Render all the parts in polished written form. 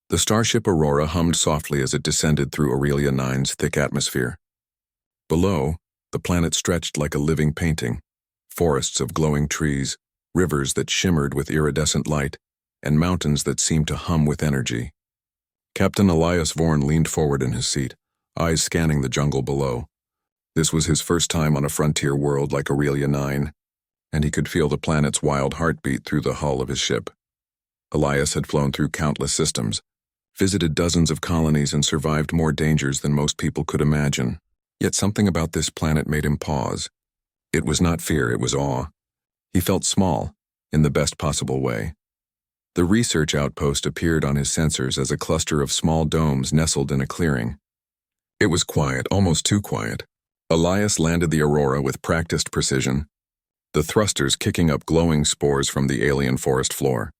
The starship Aurora hummed softly as it descended through Aurelia 9's thick atmosphere. Below, the planet stretched like a living painting, forests of glowing trees, rivers that shimmered with iridescent light, and mountains that seemed to hum with energy. Captain Elias Vorn leaned forward in his seat, eyes scanning the jungle below. This was his first time on a frontier world like Aurelia 9, and he could feel the planet's wild heartbeat through the hull of his ship. Elias had flown through countless systems, visited dozens of colonies, and survived more dangers than most people could imagine. Yet something about this planet made him pause. It was not fear, it was awe. He felt small, in the best possible way. The research outpost appeared on his sensors as a cluster of small domes nestled in a clearing. It was quiet, almost too quiet. Elias landed the Aurora with practiced precision, the thrusters kicking up glowing spores from the alien forest floor.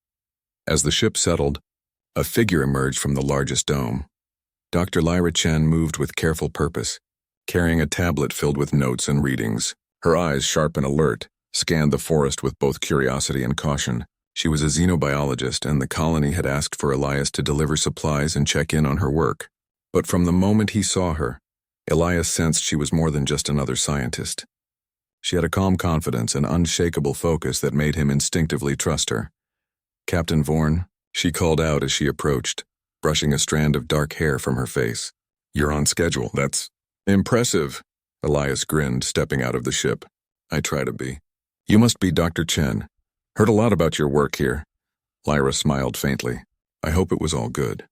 As the ship settled, a figure emerged from the largest dome. Dr. Lyra Chen moved with careful purpose, carrying a tablet filled with notes and readings. Her eyes, sharp and alert, scanned the forest with both curiosity and caution. She was a xenobiologist, and the colony had asked for Elias to deliver supplies and check in on her work. But from the moment he saw her, Elias sensed she was more than just another scientist. She had a calm confidence and unshakable focus that made him instinctively trust her. "Captain Vorn," she called out as she approached, brushing a strand of dark hair from her face. "You're on schedule, that's impressive." Elias grinned, stepping out of the ship. "I try to be." "You must be Dr. Chen. Heard a lot about your work here." Lyra smiled faintly. "I hope it was all good."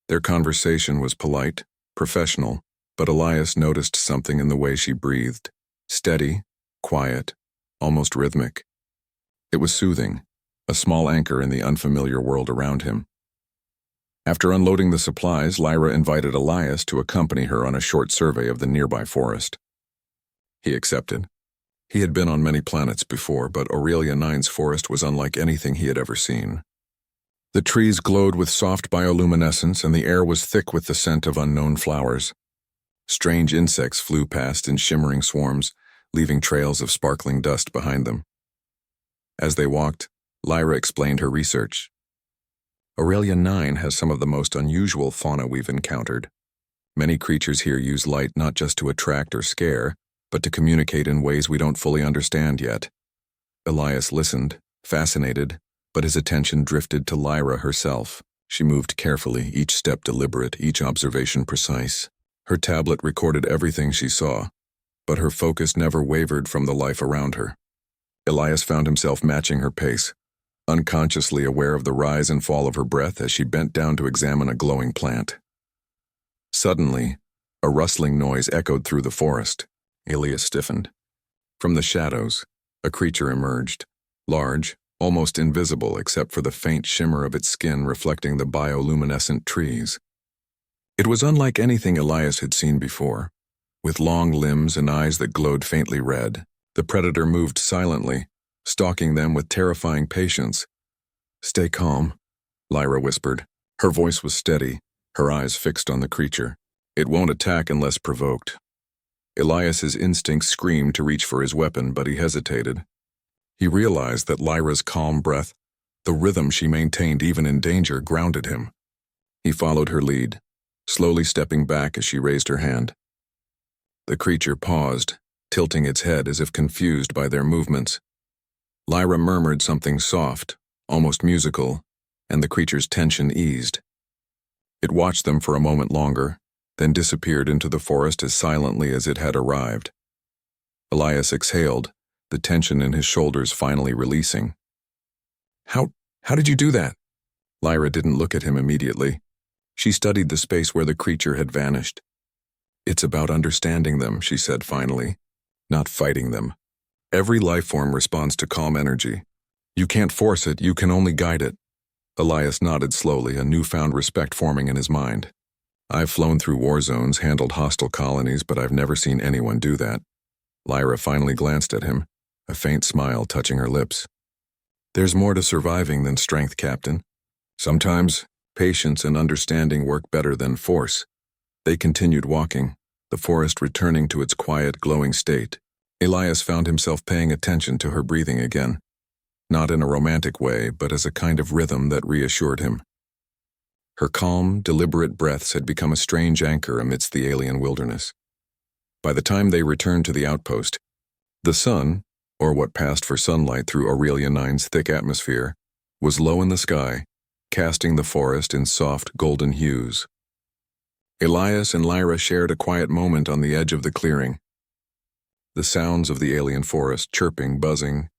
Their conversation was polite, professional, but Elias noticed something in the way she breathed. Steady, quiet, almost rhythmic. It was soothing, a small anchor in the unfamiliar world around him. After unloading the supplies, Lyra invited Elias to accompany her on a short survey of the nearby forest. He accepted. He had been on many planets before, but Aurelia 9's forest was unlike anything he had ever seen. The trees glowed with soft bioluminescence, and the air was thick with the scent of unknown flowers. Strange insects flew past in shimmering swarms, leaving trails of sparkling dust behind them. As they walked, Lyra explained her research. "Aurelia 9 has some of the most unusual fauna we've encountered. Many creatures here use light not just to attract or scare, but to communicate in ways we don't fully understand yet." Elias listened, fascinated, but his attention drifted to Lyra herself. She moved carefully, each step deliberate, each observation precise. Her tablet recorded everything she saw, but her focus never wavered from the life around her. Elias found himself matching her pace, unconsciously aware of the rise and fall of her breath as she bent down to examine a glowing plant. Suddenly, a rustling noise echoed through the forest. Elias stiffened. From the shadows, a creature emerged, large, almost invisible except for the faint shimmer of its skin reflecting the bioluminescent trees. It was unlike anything Elias had seen before. With long limbs and eyes that glowed faintly red, the predator moved silently, stalking them with terrifying patience. "Stay calm," Lyra whispered. Her voice was steady, her eyes fixed on the creature. "It won't attack unless provoked." Elias's instincts screamed to reach for his weapon, but he hesitated. He realized that Lyra's calm breath, the rhythm she maintained even in danger, grounded him. He followed her lead, slowly stepping back as she raised her hand. The creature paused, tilting its head as if confused by their movements. Lyra murmured something soft, almost musical, and the creature's tension eased. It watched them for a moment longer, then disappeared into the forest as silently as it had arrived. Elias exhaled, the tension in his shoulders finally releasing. How did you do that?" Lyra didn't look at him immediately. She studied the space where the creature had vanished. "It's about understanding them," she said finally, "not fighting them. Every life form responds to calm energy. You can't force it, you can only guide it." Elias nodded slowly, a newfound respect forming in his mind. "I've flown through war zones, handled hostile colonies, but I've never seen anyone do that." Lyra finally glanced at him, a faint smile touching her lips. "There's more to surviving than strength, Captain. Sometimes patience and understanding work better than force." They continued walking, the forest returning to its quiet, glowing state. Elias found himself paying attention to her breathing again, not in a romantic way, but as a kind of rhythm that reassured him. Her calm, deliberate breaths had become a strange anchor amidst the alien wilderness. By the time they returned to the outpost, the sun, or what passed for sunlight through Aurelia 9's thick atmosphere, was low in the sky, casting the forest in soft, golden hues. Elias and Lyra shared a quiet moment on the edge of the clearing. The sounds of the alien forest, chirping, buzzing,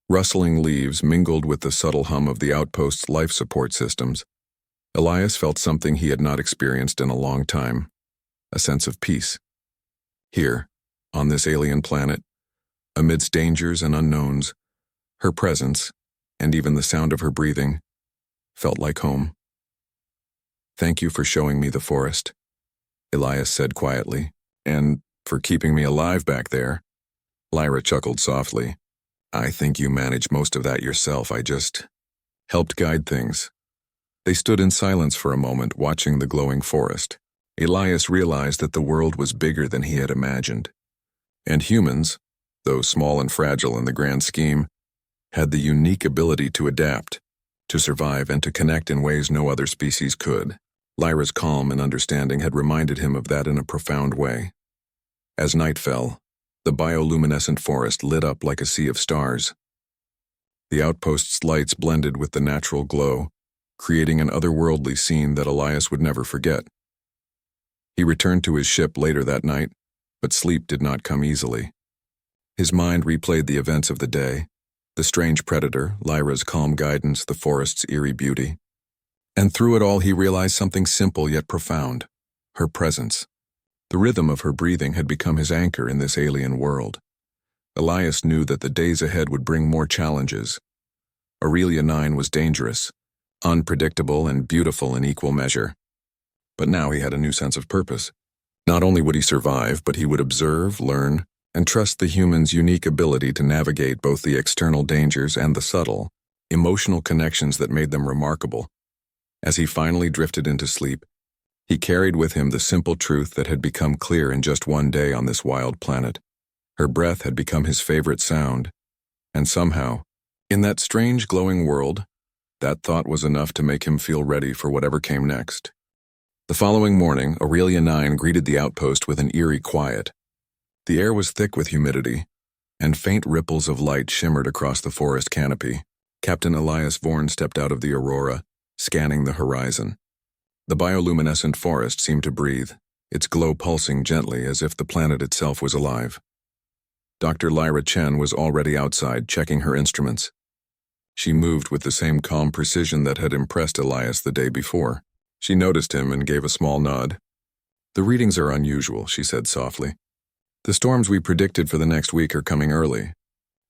rustling leaves mingled with the subtle hum of the outpost's life support systems. Elias felt something he had not experienced in a long time, a sense of peace. Here, on this alien planet, amidst dangers and unknowns, her presence, and even the sound of her breathing, felt like home. "Thank you for showing me the forest," Elias said quietly, "and for keeping me alive back there." Lyra chuckled softly. "I think you managed most of that yourself. I just helped guide things." They stood in silence for a moment, watching the glowing forest. Elias realized that the world was bigger than he had imagined. And humans, though small and fragile in the grand scheme, had the unique ability to adapt, to survive, and to connect in ways no other species could. Lyra's calm and understanding had reminded him of that in a profound way. As night fell, the bioluminescent forest lit up like a sea of stars. The outpost's lights blended with the natural glow, creating an otherworldly scene that Elias would never forget. He returned to his ship later that night, but sleep did not come easily. His mind replayed the events of the day, the strange predator, Lyra's calm guidance, the forest's eerie beauty. And through it all he realized something simple yet profound: her presence. The rhythm of her breathing had become his anchor in this alien world. Elias knew that the days ahead would bring more challenges. Aurelia 9 was dangerous, unpredictable, and beautiful in equal measure. But now he had a new sense of purpose. Not only would he survive, but he would observe, learn, and trust the humans' unique ability to navigate both the external dangers and the subtle, emotional connections that made them remarkable. As he finally drifted into sleep, he carried with him the simple truth that had become clear in just one day on this wild planet. Her breath had become his favorite sound, and somehow, in that strange glowing world, that thought was enough to make him feel ready for whatever came next. The following morning, Aurelia 9 greeted the outpost with an eerie quiet. The air was thick with humidity, and faint ripples of light shimmered across the forest canopy. Captain Elias Vorn stepped out of the aurora, scanning the horizon. The bioluminescent forest seemed to breathe, its glow pulsing gently as if the planet itself was alive. Dr. Lyra Chen was already outside, checking her instruments. She moved with the same calm precision that had impressed Elias the day before. She noticed him and gave a small nod. "The readings are unusual," she said softly. "The storms we predicted for the next week are coming early,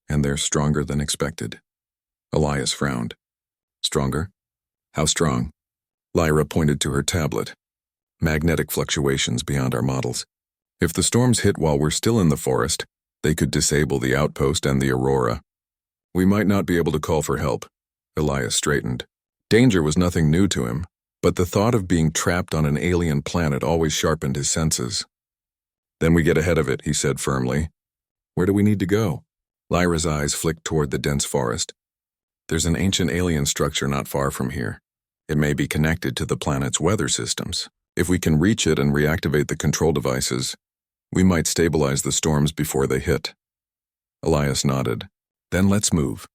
and they're stronger than expected." Elias frowned. "Stronger? How strong?" Lyra pointed to her tablet. "Magnetic fluctuations beyond our models. If the storms hit while we're still in the forest, they could disable the outpost and the aurora. We might not be able to call for help." Elias straightened. Danger was nothing new to him, but the thought of being trapped on an alien planet always sharpened his senses. "Then we get ahead of it," he said firmly. "Where do we need to go?" Lyra's eyes flicked toward the dense forest. "There's an ancient alien structure not far from here. It may be connected to the planet's weather systems. If we can reach it and reactivate the control devices, we might stabilize the storms before they hit." Elias nodded. "Then let's move."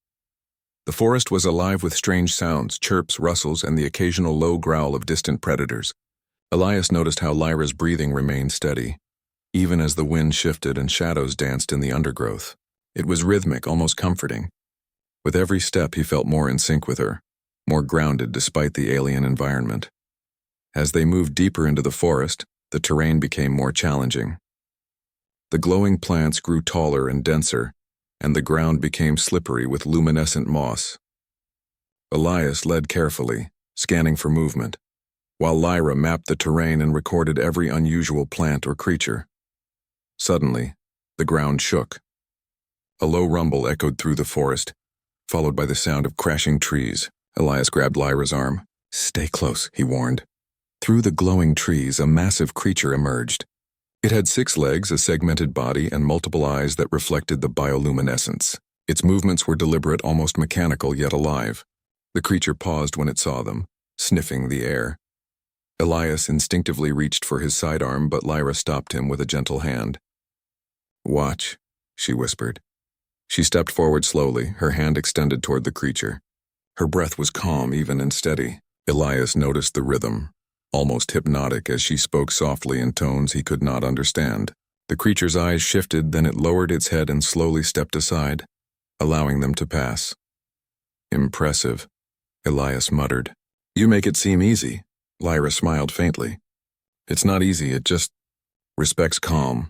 The forest was alive with strange sounds, chirps, rustles, and the occasional low growl of distant predators. Elias noticed how Lyra's breathing remained steady, even as the wind shifted and shadows danced in the undergrowth. It was rhythmic, almost comforting. With every step he felt more in sync with her, more grounded despite the alien environment. As they moved deeper into the forest, the terrain became more challenging. The glowing plants grew taller and denser, and the ground became slippery with luminescent moss. Elias led carefully, scanning for movement, while Lyra mapped the terrain and recorded every unusual plant or creature. Suddenly, the ground shook. A low rumble echoed through the forest, followed by the sound of crashing trees. Elias grabbed Lyra's arm. "Stay close," he warned. Through the glowing trees, a massive creature emerged. It had 6 legs, a segmented body, and multiple eyes that reflected the bioluminescence. Its movements were deliberate, almost mechanical, yet alive. The creature paused when it saw them, sniffing the air. Elias instinctively reached for his sidearm, but Lyra stopped him with a gentle hand. "Watch," she whispered. She stepped forward slowly, her hand extended toward the creature. Her breath was calm, even and steady. Elias noticed the rhythm, almost hypnotic, as she spoke softly in tones he could not understand. The creature's eyes shifted, then it lowered its head and slowly stepped aside, allowing them to pass. "Impressive," Elias muttered. "You make it seem easy." Lyra smiled faintly. "It's not easy, it just respects calm."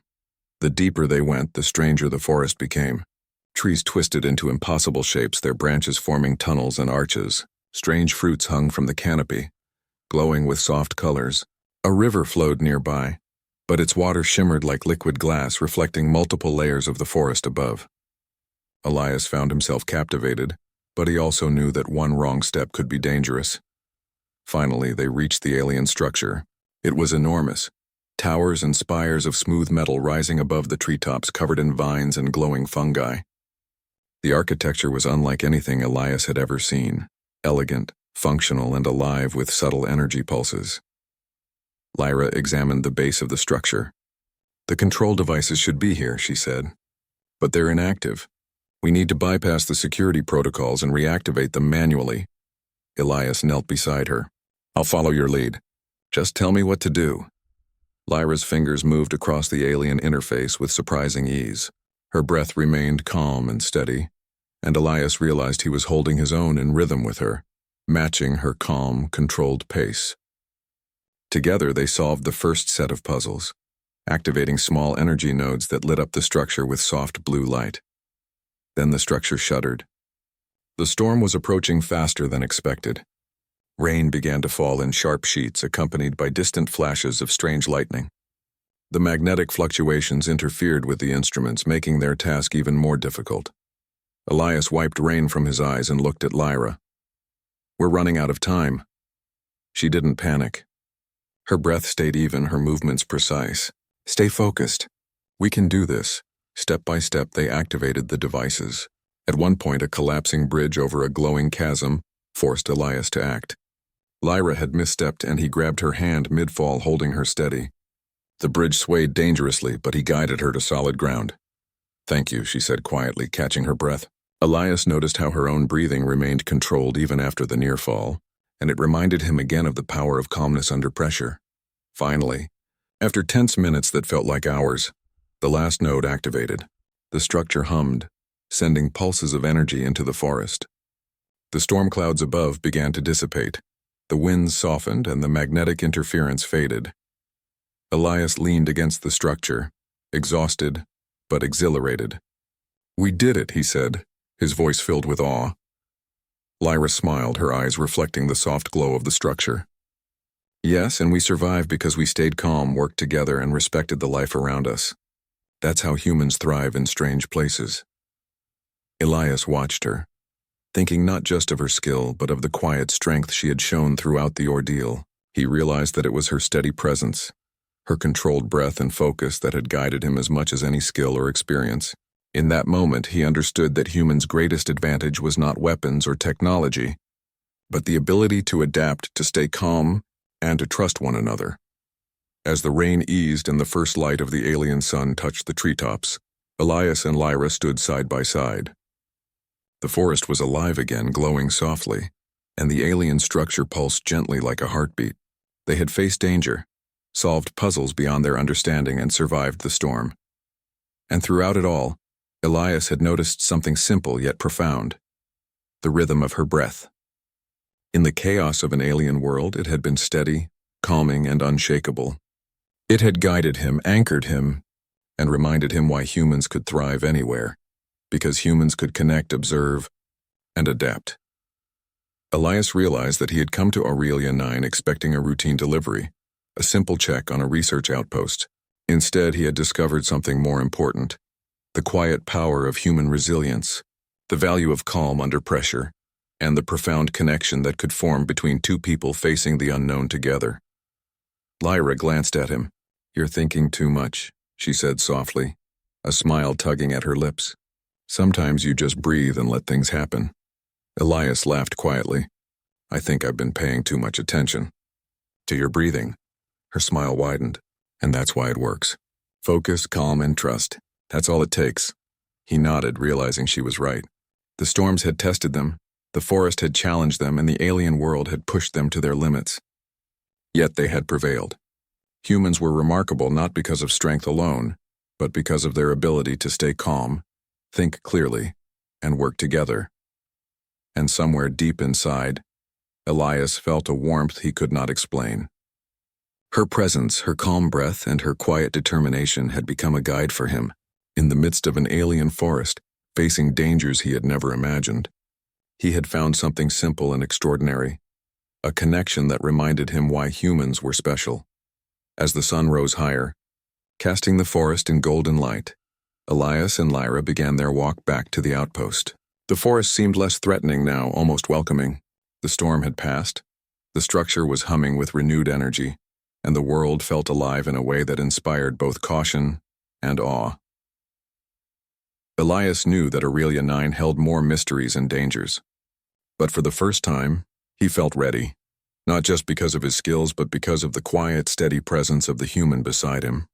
The deeper they went, the stranger the forest became. Trees twisted into impossible shapes, their branches forming tunnels and arches. Strange fruits hung from the canopy, glowing with soft colors. A river flowed nearby, but its water shimmered like liquid glass, reflecting multiple layers of the forest above. Elias found himself captivated, but he also knew that one wrong step could be dangerous. Finally, they reached the alien structure. It was enormous, towers and spires of smooth metal rising above the treetops covered in vines and glowing fungi. The architecture was unlike anything Elias had ever seen, elegant, functional, and alive with subtle energy pulses. Lyra examined the base of the structure. "The control devices should be here," she said. "But they're inactive. We need to bypass the security protocols and reactivate them manually." Elias knelt beside her. "I'll follow your lead. Just tell me what to do." Lyra's fingers moved across the alien interface with surprising ease. Her breath remained calm and steady, and Elias realized he was holding his own in rhythm with her, matching her calm, controlled pace. Together they solved the first set of puzzles, activating small energy nodes that lit up the structure with soft blue light. Then the structure shuddered. The storm was approaching faster than expected. Rain began to fall in sharp sheets, accompanied by distant flashes of strange lightning. The magnetic fluctuations interfered with the instruments, making their task even more difficult. Elias wiped rain from his eyes and looked at Lyra. "We're running out of time." She didn't panic. Her breath stayed even, her movements precise. "Stay focused. We can do this." Step by step, they activated the devices. At one point, a collapsing bridge over a glowing chasm forced Elias to act. Lyra had misstepped, and he grabbed her hand mid-fall, holding her steady. The bridge swayed dangerously, but he guided her to solid ground. "Thank you," she said quietly, catching her breath. Elias noticed how her own breathing remained controlled even after the near fall, and it reminded him again of the power of calmness under pressure. Finally, after tense minutes that felt like hours, the last node activated. The structure hummed, sending pulses of energy into the forest. The storm clouds above began to dissipate. The winds softened and the magnetic interference faded. Elias leaned against the structure, exhausted but exhilarated. "We did it," he said, his voice filled with awe. Lyra smiled, her eyes reflecting the soft glow of the structure. "Yes, and we survived because we stayed calm, worked together, and respected the life around us. That's how humans thrive in strange places." Elias watched her, thinking not just of her skill, but of the quiet strength she had shown throughout the ordeal. He realized that it was her steady presence, her controlled breath and focus that had guided him as much as any skill or experience. In that moment, he understood that humans' greatest advantage was not weapons or technology, but the ability to adapt, to stay calm, and to trust one another. As the rain eased and the first light of the alien sun touched the treetops, Elias and Lyra stood side by side. The forest was alive again, glowing softly, and the alien structure pulsed gently like a heartbeat. They had faced danger, solved puzzles beyond their understanding, and survived the storm. And throughout it all, Elias had noticed something simple yet profound: the rhythm of her breath. In the chaos of an alien world, it had been steady, calming, and unshakable. It had guided him, anchored him, and reminded him why humans could thrive anywhere, because humans could connect, observe, and adapt. Elias realized that he had come to Aurelia 9 expecting a routine delivery, a simple check on a research outpost. Instead, he had discovered something more important: the quiet power of human resilience, the value of calm under pressure, and the profound connection that could form between two people facing the unknown together. Lyra glanced at him. "You're thinking too much," she said softly, a smile tugging at her lips. "Sometimes you just breathe and let things happen." Elias laughed quietly. "I think I've been paying too much attention." To your breathing. Her smile widened. And that's why it works. Focus, calm, and trust. That's all it takes. He nodded, realizing she was right. The storms had tested them, the forest had challenged them, and the alien world had pushed them to their limits. Yet they had prevailed. Humans were remarkable not because of strength alone, but because of their ability to stay calm, think clearly, and work together. And somewhere deep inside, Elias felt a warmth he could not explain. Her presence, her calm breath, and her quiet determination had become a guide for him, in the midst of an alien forest, facing dangers he had never imagined. He had found something simple and extraordinary, a connection that reminded him why humans were special. As the sun rose higher, casting the forest in golden light, Elias and Lyra began their walk back to the outpost. The forest seemed less threatening now, almost welcoming. The storm had passed, the structure was humming with renewed energy, and the world felt alive in a way that inspired both caution and awe. Elias knew that Aurelia 9 held more mysteries and dangers. But for the first time, he felt ready, not just because of his skills, but because of the quiet, steady presence of the human beside him.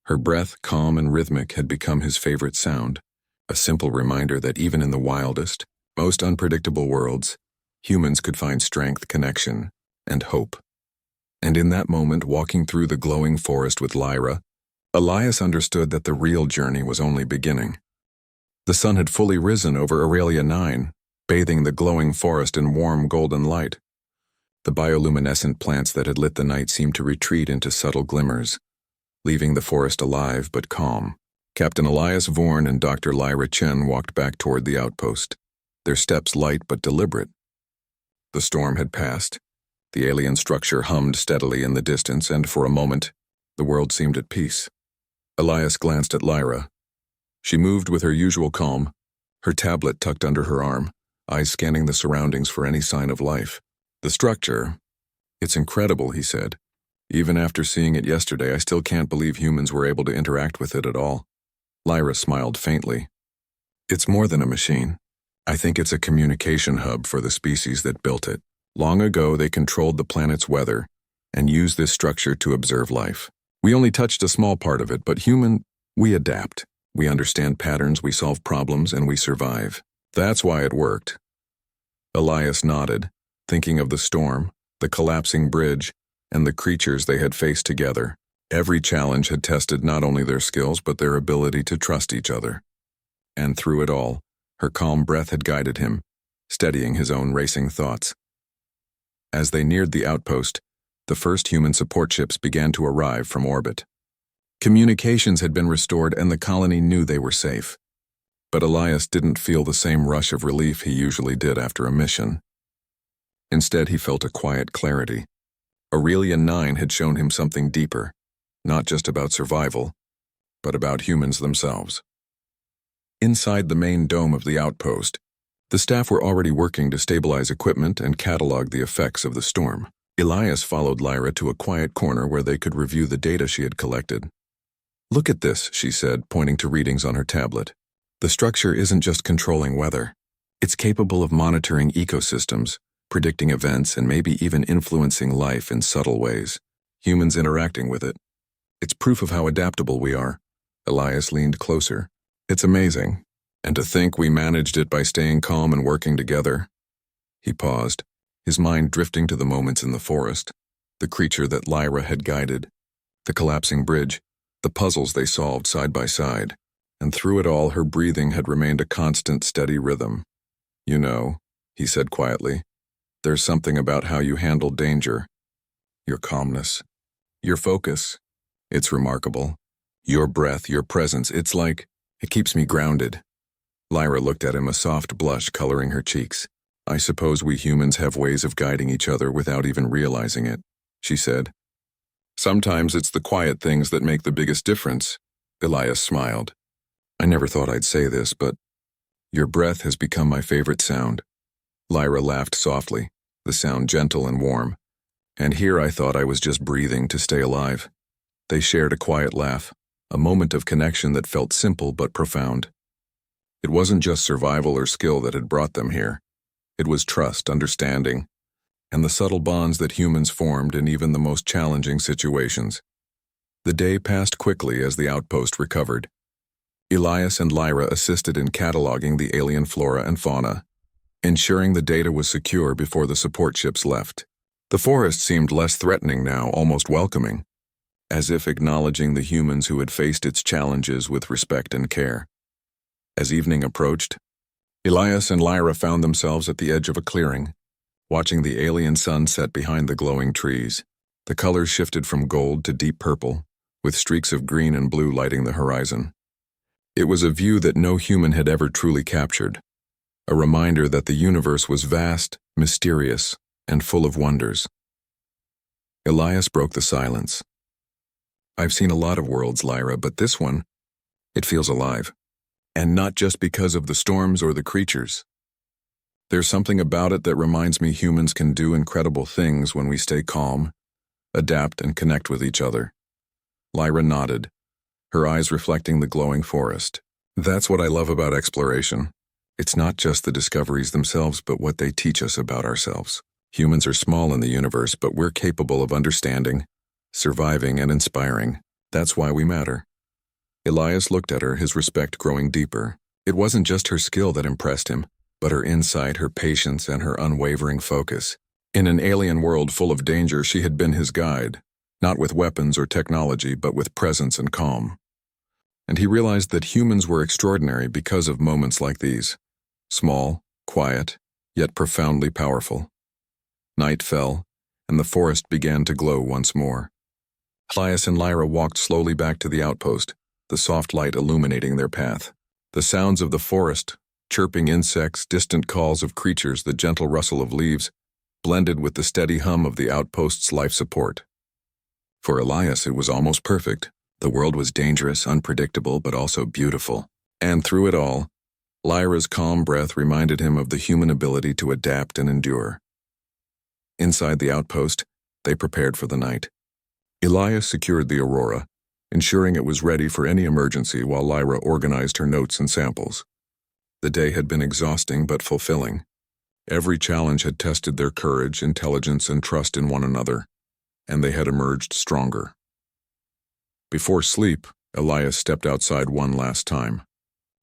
Her breath, calm and rhythmic, had become his favorite sound, a simple reminder that even in the wildest, most unpredictable worlds, humans could find strength, connection, and hope. And in that moment, walking through the glowing forest with Lyra, Elias understood that the real journey was only beginning. The sun had fully risen over Aurelia 9, bathing the glowing forest in warm golden light. The bioluminescent plants that had lit the night seemed to retreat into subtle glimmers, leaving the forest alive but calm. Captain Elias Vorn and Dr. Lyra Chen walked back toward the outpost, their steps light but deliberate. The storm had passed. The alien structure hummed steadily in the distance, and for a moment, the world seemed at peace. Elias glanced at Lyra. She moved with her usual calm, her tablet tucked under her arm, eyes scanning the surroundings for any sign of life. The structure, it's incredible, he said. Even after seeing it yesterday, I still can't believe humans were able to interact with it at all. Lyra smiled faintly. It's more than a machine. I think it's a communication hub for the species that built it. Long ago, they controlled the planet's weather and used this structure to observe life. We only touched a small part of it, but we adapt. We understand patterns, we solve problems, and we survive. That's why it worked. Elias nodded, thinking of the storm, the collapsing bridge, and the creatures they had faced together. Every challenge had tested not only their skills, but their ability to trust each other. And through it all, her calm breath had guided him, steadying his own racing thoughts. As they neared the outpost, the first human support ships began to arrive from orbit. Communications had been restored and the colony knew they were safe. But Elias didn't feel the same rush of relief he usually did after a mission. Instead, he felt a quiet clarity. Aurelia 9 had shown him something deeper, not just about survival, but about humans themselves. Inside the main dome of the outpost, the staff were already working to stabilize equipment and catalog the effects of the storm. Elias followed Lyra to a quiet corner where they could review the data she had collected. Look at this, she said, pointing to readings on her tablet. The structure isn't just controlling weather. It's capable of monitoring ecosystems, predicting events, and maybe even influencing life in subtle ways. Humans interacting with it. It's proof of how adaptable we are. Elias leaned closer. It's amazing. And to think we managed it by staying calm and working together. He paused, his mind drifting to the moments in the forest, the creature that Lyra had guided, the collapsing bridge, the puzzles they solved side by side. And through it all, her breathing had remained a constant, steady rhythm. You know, he said quietly, there's something about how you handle danger. Your calmness, your focus. It's remarkable. Your breath, your presence, it's like, it keeps me grounded. Lyra looked at him, a soft blush coloring her cheeks. I suppose we humans have ways of guiding each other without even realizing it, she said. Sometimes it's the quiet things that make the biggest difference. Elias smiled. I never thought I'd say this, but your breath has become my favorite sound. Lyra laughed softly, the sound gentle and warm. And here I thought I was just breathing to stay alive. They shared a quiet laugh, a moment of connection that felt simple but profound. It wasn't just survival or skill that had brought them here. It was trust, understanding, and the subtle bonds that humans formed in even the most challenging situations. The day passed quickly as the outpost recovered. Elias and Lyra assisted in cataloging the alien flora and fauna, ensuring the data was secure before the support ships left. The forest seemed less threatening now, almost welcoming, as if acknowledging the humans who had faced its challenges with respect and care. As evening approached, Elias and Lyra found themselves at the edge of a clearing, watching the alien sun set behind the glowing trees. The colors shifted from gold to deep purple, with streaks of green and blue lighting the horizon. It was a view that no human had ever truly captured, a reminder that the universe was vast, mysterious, and full of wonders. Elias broke the silence. "I've seen a lot of worlds, Lyra, but this one, it feels alive. And not just because of the storms or the creatures. There's something about it that reminds me humans can do incredible things when we stay calm, adapt, and connect with each other." Lyra nodded, her eyes reflecting the glowing forest. "That's what I love about exploration. It's not just the discoveries themselves, but what they teach us about ourselves. Humans are small in the universe, but we're capable of understanding, surviving, and inspiring. That's why we matter." Elias looked at her, his respect growing deeper. It wasn't just her skill that impressed him, but her insight, her patience, and her unwavering focus. In an alien world full of danger, she had been his guide, not with weapons or technology, but with presence and calm. And he realized that humans were extraordinary because of moments like these. Small, quiet, yet profoundly powerful. Night fell, and the forest began to glow once more. Elias and Lyra walked slowly back to the outpost, the soft light illuminating their path. The sounds of the forest, chirping insects, distant calls of creatures, the gentle rustle of leaves, blended with the steady hum of the outpost's life support. For Elias, it was almost perfect. The world was dangerous, unpredictable, but also beautiful. And through it all, Lyra's calm breath reminded him of the human ability to adapt and endure. Inside the outpost, they prepared for the night. Elias secured the Aurora, ensuring it was ready for any emergency while Lyra organized her notes and samples. The day had been exhausting but fulfilling. Every challenge had tested their courage, intelligence, and trust in one another, and they had emerged stronger. Before sleep, Elias stepped outside one last time.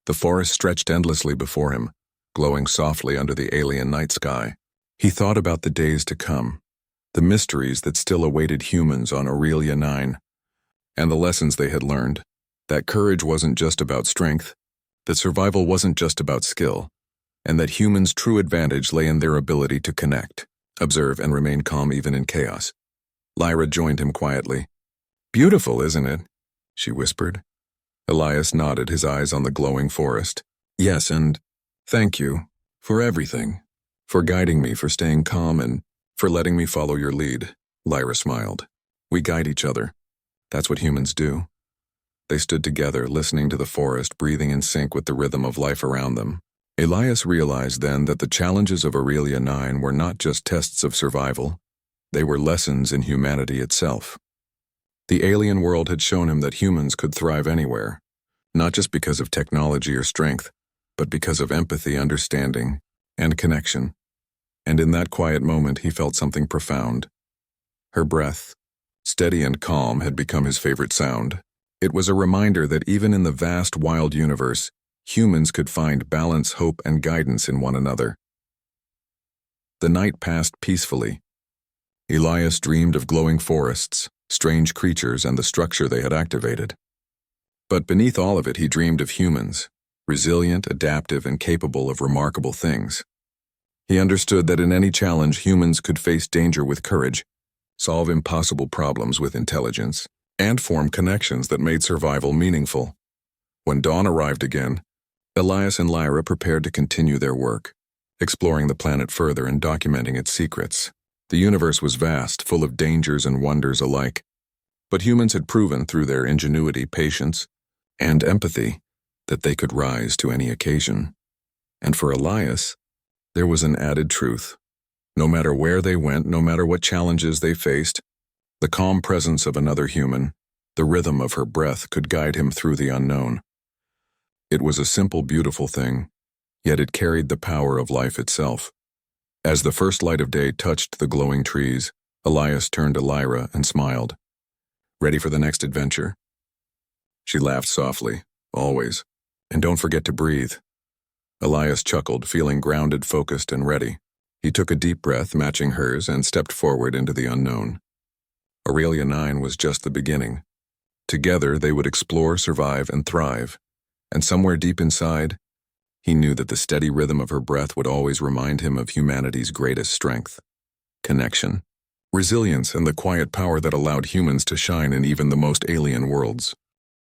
The forest stretched endlessly before him, glowing softly under the alien night sky. He thought about the days to come, the mysteries that still awaited humans on Aurelia 9, and the lessons they had learned, that courage wasn't just about strength, that survival wasn't just about skill, and that humans' true advantage lay in their ability to connect, observe, and remain calm even in chaos. Lyra joined him quietly. "Beautiful, isn't it?" she whispered. Elias nodded, his eyes on the glowing forest. "Yes, and thank you for everything, for guiding me, for staying calm, and for letting me follow your lead." Lyra smiled. "We guide each other. That's what humans do." They stood together, listening to the forest, breathing in sync with the rhythm of life around them. Elias realized then that the challenges of Aurelia 9 were not just tests of survival. They were lessons in humanity itself. The alien world had shown him that humans could thrive anywhere, not just because of technology or strength, but because of empathy, understanding, and connection. And in that quiet moment, he felt something profound. Her breath, steady and calm, had become his favorite sound. It was a reminder that even in the vast, wild universe, humans could find balance, hope, and guidance in one another. The night passed peacefully. Elias dreamed of glowing forests, strange creatures, and the structure they had activated. But beneath all of it, he dreamed of humans, resilient, adaptive, and capable of remarkable things. He understood that in any challenge, humans could face danger with courage, solve impossible problems with intelligence, and form connections that made survival meaningful. When dawn arrived again, Elias and Lyra prepared to continue their work, exploring the planet further and documenting its secrets. The universe was vast, full of dangers and wonders alike, but humans had proven through their ingenuity, patience, and empathy that they could rise to any occasion. And for Elias, there was an added truth. No matter where they went, no matter what challenges they faced, the calm presence of another human, the rhythm of her breath, could guide him through the unknown. It was a simple, beautiful thing, yet it carried the power of life itself. As the first light of day touched the glowing trees, Elias turned to Lyra and smiled. "Ready for the next adventure?" She laughed softly. "Always. And don't forget to breathe." Elias chuckled, feeling grounded, focused, and ready. He took a deep breath, matching hers, and stepped forward into the unknown. Aurelia 9 was just the beginning. Together, they would explore, survive, and thrive. And somewhere deep inside, he knew that the steady rhythm of her breath would always remind him of humanity's greatest strength: connection, resilience, and the quiet power that allowed humans to shine in even the most alien worlds.